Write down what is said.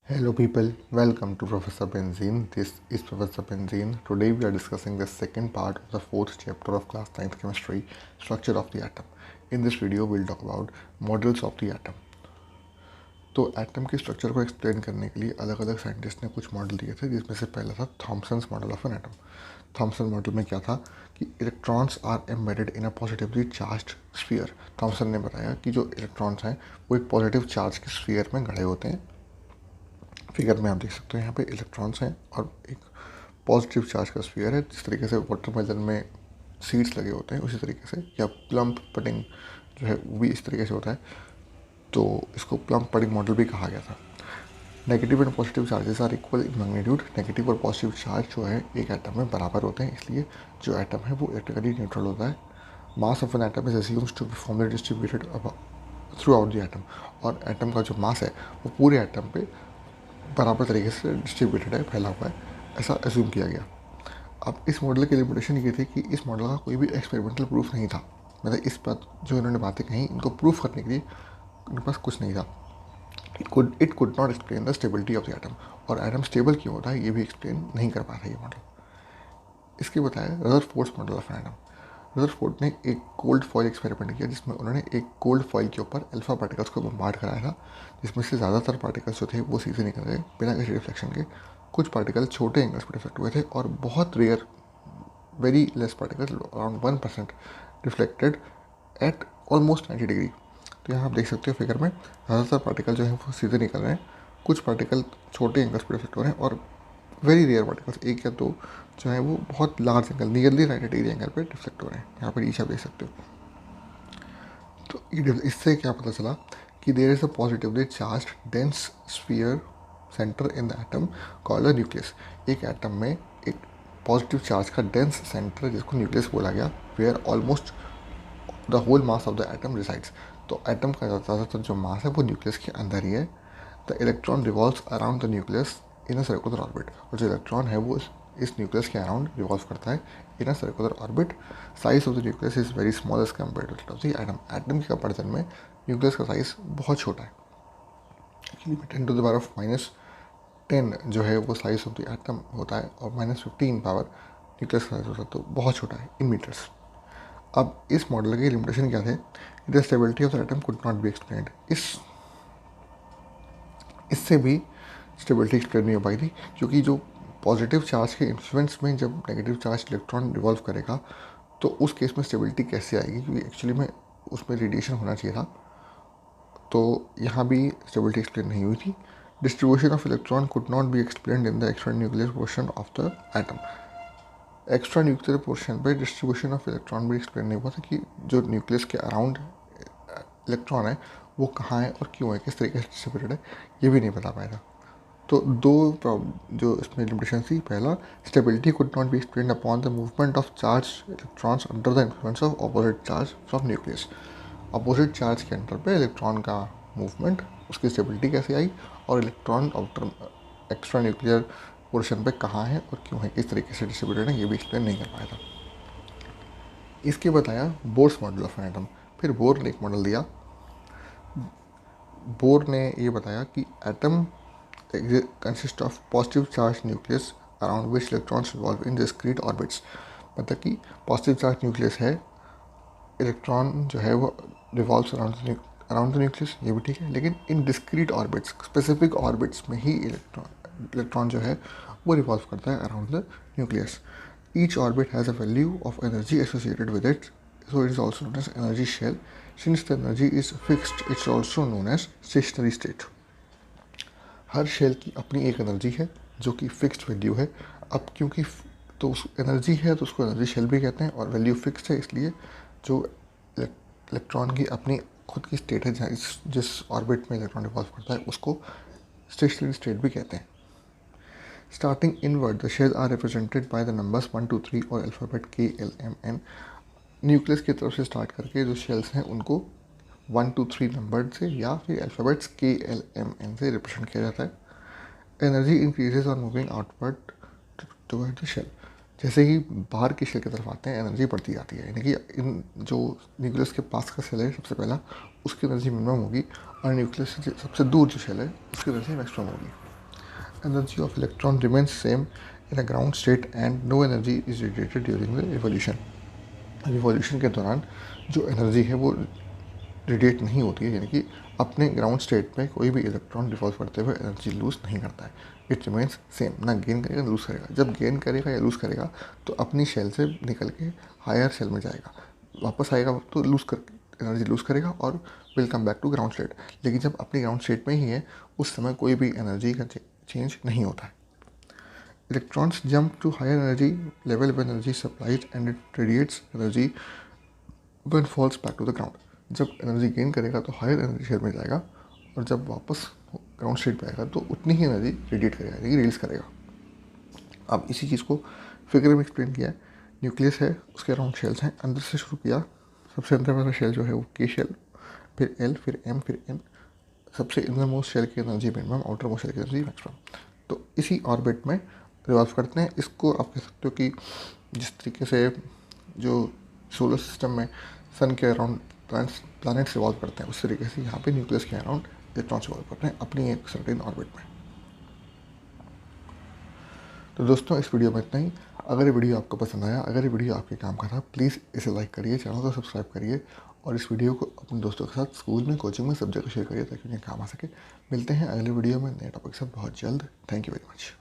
Hello people, welcome to Professor Benzene. This is Professor Benzene. Today we are discussing the second part of the fourth chapter of class 9th chemistry, structure of the atom. In this video we'll talk about models of the atom. तो atom की structure को explain करने के लिए अलग अलग scientist ने कुछ मॉडल दिए थे, जिसमें से पहला था Thomson's model of an atom. Thomson model में क्या था कि electrons are embedded in a positively charged sphere. Thomson ने बताया कि जो इलेक्ट्रॉन्स हैं वो एक पॉजिटिव चार्ज के स्फीयर में गड़े होते हैं। फिगर में आप देख सकते हो यहाँ पे इलेक्ट्रॉन्स हैं और एक पॉजिटिव चार्ज का स्फीयर है। जिस तरीके से वाटरमेलन में सीड्स लगे होते हैं उसी तरीके से, या प्लम पडिंग जो है वो भी इस तरीके से होता है, तो इसको प्लम पडिंग मॉडल भी कहा गया था। Negative and positive charges are equal in magnitude. Negative और पॉजिटिव चार्ज जो है एक एटम में बराबर होते हैं, इसलिए जो एटम है वो इलेक्ट्रिकली न्यूट्रल होता है। Mass of an atom is assumed to be formally distributed throughout the atom. और एटम का जो मास है वो पूरे एटम पे बराबर तरीके से डिस्ट्रीब्यूटेड है, फैला हुआ है, ऐसा अज्यूम किया गया। अब इस मॉडल की लिमिटेशन ये थी कि इस मॉडल का कोई भी एक्सपेरिमेंटल प्रूफ नहीं था। मतलब इस बात जो इन्होंने बातें कही, इनको प्रूफ करने के लिए उनके पास कुछ नहीं था। It could not explain the stability of the atom. और एटम स्टेबल क्यों होता है ये भी एक्सप्लेन नहीं कर पा रहा है ये मॉडल। इसके बताया Rutherford's model of an atom. Rutherford ने एक कोल्ड फॉइल एक्सपेरिमेंट किया, जिसमें उन्होंने एक कोल्ड फॉइल के ऊपर अल्फा पार्टिकल्स को बम्बार्ड कराया था, जिसमें से ज़्यादातर पार्टिकल्स जो थे वो सीधे निकल गए बिना किसी रिफ्लेक्शन के। कुछ पार्टिकल छोटे एंगल्स पर डिफ्लेक्ट हुए थे और बहुत rare very less particles around 1% reflected at almost 90 degree. तो यहाँ आप देख सकते हो फिगर में ज़्यादातर पार्टिकल जो है वो सीधे निकल रहे हैं, कुछ पार्टिकल छोटे एंगल्स पर डिफ्लेक्ट हो रहे हैं और वेरी रेयर पार्टिकल्स एक या दो जो है वो बहुत large angle nearly 90 degree angle पे डिफ्लेक्ट हो रहे हैं। यहाँ पर नीचे आप देख सकते हो। तो इससे क्या पता चला कि there is a positively charged dense sphere centre in the atom called a nucleus. एक एटम में एक पॉजिटिव चार्ज का डेंस सेंटर जिसको न्यूक्लियस बोला गया, where almost the whole mass of the atom resides. तो एटम का ज़्यादातर जो मास है वो न्यूक्लियस के अंदर ही है। The electron revolves around the nucleus in a circular orbit. और जो इलेक्ट्रॉन है वो इस न्यूक्लियस के अराउंड रिवॉल्व करता है in a circular orbit. Size of the nucleus is very small as compare to that of the atom. Atom के comparison में न्यूक्लियस का साइज बहुत छोटा है। एक्चुअली 10⁻⁻10 जो है वो साइज ऑफ द एटम होता है और -15 पावर न्यूक्लियस का साइज होता है, तो बहुत छोटा है इन मीटर्स। अब इस मॉडल की लिमिटेशन क्या थे? The stability of the atom could not be explained. इससे भी स्टेबिलिटी एक्सप्लेन नहीं हो पाई थी, क्योंकि जो पॉजिटिव चार्ज के इन्फ्लुएंस में जब नेगेटिव चार्ज इलेक्ट्रॉन रिवॉल्व करेगा तो उस केस में स्टेबिलिटी कैसे आएगी, क्योंकि एक्चुअली में उसमें रेडिएशन होना चाहिए था। तो यहाँ भी स्टेबिलिटी एक्सप्लेन नहीं हुई थी। Distribution of electron could not be explained in the extra nuclear portion of the atom. Extra nuclear portion पे डिस्ट्रीब्यूशन ऑफ इलेक्ट्रॉन भी एक्सप्लेन नहीं हुआ था कि जो न्यूक्लियस के अराउंड इलेक्ट्रॉन है वो कहाँ है और क्यों है, किस तरीके से डिस्ट्रीब्यूटेड है, ये भी नहीं बता पाया था। तो दो जो इसमें लिमिटेशन थी, पहला stability could not be explained upon the movement of charge electrons under the influence of opposite charge from nucleus. Opposite charge के अंदर पे इलेक्ट्रॉन का मूवमेंट, उसकी स्टेबिलिटी कैसे आई, और electron outer extra nuclear portion पे कहाँ है और क्यों है, किस तरीके से डिस्ट्रीब्यूटेड है, ये भी एक्सप्लेन नहीं कर पाया था। इसके बताया Bohr's model of an atom. फिर बोर ने एक मॉडल दिया। बोर ने ये बताया कि atom consist of positive charge nucleus around which electrons revolve in discrete orbits. मतलब कि पॉजिटिव चार्ज न्यूक्लियस है, इलेक्ट्रॉन जो है वो रिवॉल्व्स अराउंड द न्यूक्लियस, ये भी ठीक है, लेकिन इन डिस्क्रीट ऑर्बिट्स, स्पेसिफिक ऑर्बिट्स में ही इलेक्ट्रॉन जो है वो रिवॉल्व करता है around the nucleus. Each orbit has a value of energy associated with it, so it is also known as energy shell. Since the energy is fixed, it's also known as stationary state. Her shell की अपनी एक energy है जो कि fixed value है। अब क्योंकि तो उस एनर्जी है तो उसको एनर्जी शेल भी कहते हैं, और वैल्यू फिक्स्ड है, इसलिए जो इलेक्ट्रॉन की अपनी खुद की स्टेट है, जहाँ जिस ऑर्बिट में इलेक्ट्रॉन रिवॉल्व करता है, उसको स्टेशनरी स्टेट भी कहते हैं। Starting inward the shell are represented by the numbers 1 2 3 और अल्फ़ाबेट KLMN। न्यूक्लियस की तरफ से स्टार्ट करके जो शेल्स हैं उनको 1 2 3 नंबर से या फिर अल्फ़ाबेट्स KLMN से रिप्रेजेंट किया जाता है। Energy increases on moving outward toward the shell. जैसे ही बाहर की शेल की तरफ आते हैं एनर्जी बढ़ती जाती है, यानी कि इन जो न्यूक्लियस के पास का शेल है सबसे पहला, उसकी एनर्जी मिनिमम होगी, और न्यूक्लियस से सबसे दूर जो शेल है उसकी एनर्जी मैक्सिमम होगी। Energy of electron remains same in a ground state and no energy is radiated during the revolution. Revolution के दौरान जो एनर्जी है वो रेडिएट नहीं होती है, यानी कि अपने ग्राउंड स्टेट में कोई भी इलेक्ट्रॉन रिवॉल्व करते हुए एनर्जी लूज़ नहीं करता है. इट रिमेन्स सेम, ना गेन करेगा ना लूज़ करेगा. जब गेन करेगा या लूज़ करेगा तो अपनी शेल से निकल के हायर शेल में जाएगा, वापस आएगा तो लूज़ कर एनर्जी लूज़ करेगा और will come back to ground state. लेकिन जब अपनी ग्राउंड स्टेट में ही है उस समय कोई भी एनर्जी का चेंज नहीं होता है. Electrons jump to higher energy level when energy is supplied and it radiates energy when falls back to the ground. जब एनर्जी गेन करेगा तो हायर एनर्जी शेल में जाएगा और जब वापस ग्राउंड स्टेट पे आएगा तो उतनी ही एनर्जी रेडिएट करेगा, यानी रिलीज करेगा. अब इसी चीज़ को फिगर में एक्सप्लेन किया है. न्यूक्लियस है, उसके अराउंड शेल्स हैं. अंदर से शुरू किया, सबसे अंदर वाला शेल जो है वो के शेल, फिर एल, फिर एम, फिर एन. सबसे इनर मोस्ट शेल की energy minimum, outermost shell की एनर्जी मैक्सिमम. तो इसी ऑर्बिट में रिवॉल्व करते हैं. इसको आप कह सकते हो कि जिस तरीके से जो सोलर सिस्टम में सन के अराउंड प्लैनेट्स रिवॉल्व करते हैं, उस तरीके से यहाँ पे न्यूक्लियस के अराउंड इलेक्ट्रॉन्स रिवॉल्व करते हैं अपनी एक सर्टेन ऑर्बिट में. तो दोस्तों इस वीडियो में इतना ही. अगर ये वीडियो आपको पसंद आया, अगर ये वीडियो आपके काम का था, प्लीज़ इसे लाइक करिए, चैनल को सब्सक्राइब करिए और इस वीडियो को अपने दोस्तों के साथ स्कूल में, कोचिंग में, सब जगह शेयर करिए ताकि उन्हें काम आ सके. मिलते हैं अगले वीडियो में नए टॉपिक के साथ बहुत जल्द. Thank you very much.